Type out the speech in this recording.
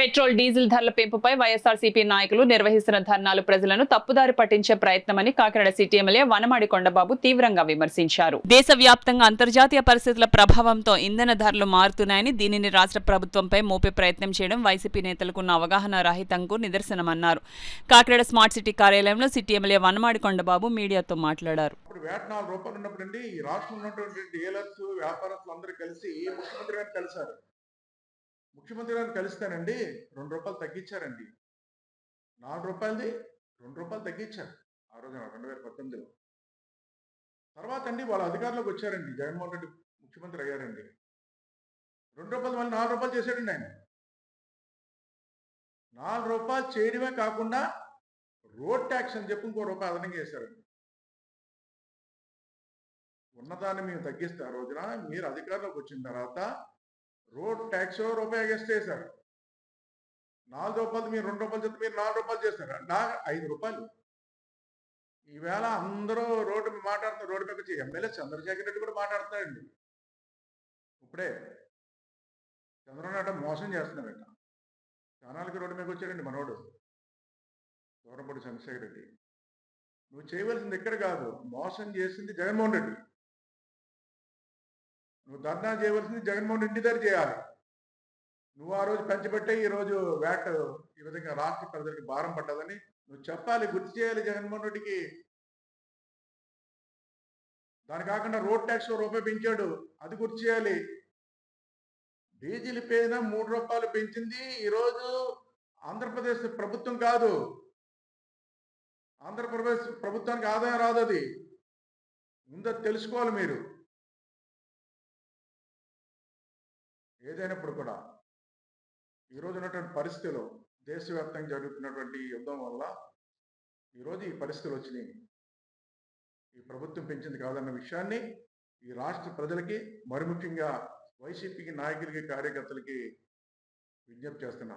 Petrol diesel ధరల పెంపుపై వైఎస్ఆర్సీపీ నాయకులు నిర్వహిస్తున్న ధర్నాలు ప్రజలను తప్పుదారి పట్టించే ప్రయత్నమని కాకినాడ సిటీ ఎమ్మెల్యే వనమాడి కొండబాబు తీవ్రంగా విమర్శించారు. దేశవ్యాప్తంగా అంతర్జాతీయ పరిస్థితుల ప్రభావంతో ఇంధన ధరలు మారుతున్నాయని, దీనిని రాష్ట్ర ప్రభుత్వంపై మోపే ప్రయత్నం చేయడం వైసీపీ నేతలకు ఉన్న అవగాహన రహితంకు నిదర్శనమన్నారు. కాకినాడ స్మార్ట్ సిటీ కార్యాలయంలో సిటీ ఎమ్మెల్యే వనమాడి కొండబాబు మీడియాతో మాట్లాడారు. ముఖ్యమంత్రి గారిని కలిస్తేనండి ₹2 తగ్గించారండి. ₹4ది ₹2 తగ్గించారు ఆ రోజున 2018లో. తర్వాత అండి వాళ్ళ అధికారంలోకి వచ్చారండి. జగన్మోహన్ రెడ్డి ముఖ్యమంత్రి అయ్యారండి. ₹2 మళ్ళీ ₹4 చేశాడండి ఆయన. ₹4 చేయడమే కాకుండా రోడ్ ట్యాక్స్ అని చెప్పి ఇంకో రూపాయి అదనంగా వేశారండి. ఉన్నదాన్ని మేము తగ్గిస్తే ఆ రోజున మీరు అధికారంలోకి వచ్చిన తర్వాత రోడ్ ట్యాక్స్ ₹1 ఎగస్ట్ చేశారు. ₹4 మీరు ₹2 చెప్తే మీరు ₹4 చేస్తారు. ₹5. ఈవేళ అందరూ రోడ్డు మాట్లాడుతున్నారు. రోడ్డు మీద వచ్చి ఎమ్మెల్యే చంద్రశేఖర్ రెడ్డి కూడా మాట్లాడుతున్నారండి. ఇప్పుడే చంద్రబాబు నాయుడు మోసం చేస్తున్నారంట. చానాలకి రోడ్డు మీదకి వచ్చాడండి మనోడు దూరంపూడి చంద్రశేఖర్ రెడ్డి. నువ్వు చేయవలసింది ఇక్కడ కాదు, మోసం చేసింది జగన్మోహన్ రెడ్డి. నువ్వు ధర్నా చేయవలసింది జగన్మోహన్ రెడ్డి దగ్గర చేయాలి. నువ్వు ఆ రోజు పంచిపెట్టే ఈరోజు వ్యాట్ ఈ విధంగా రాష్ట్ర ప్రజలకి భారం పడ్డదని నువ్వు చెప్పాలి, గుర్తు చేయాలి జగన్మోహన్ రెడ్డికి. దాని కాకుండా రోడ్ ట్యాక్స్ ₹1 పెంచాడు, అది గుర్తు చేయాలి. డీజిల్ పైన ₹3 పెంచింది ఈరోజు ఆంధ్రప్రదేశ్ ప్రభుత్వం కాదు. ఆంధ్రప్రదేశ్ ప్రభుత్వానికి ఆదాయం రాదు. అది ముందు తెలుసుకోవాలి మీరు. ఏదైనప్పుడు కూడా ఈరోజు ఉన్నటువంటి పరిస్థితులు, దేశవ్యాప్తంగా జరుగుతున్నటువంటి యుద్ధం వల్ల ఈరోజు ఈ పరిస్థితులు వచ్చినాయి. ఈ ప్రభుత్వం పెంచింది కాదన్న విషయాన్ని ఈ రాష్ట్ర ప్రజలకి, మరి ముఖ్యంగా వైసీపీకి నాయకులకి, కార్యకర్తలకి విజ్ఞప్తి చేస్తున్నాం.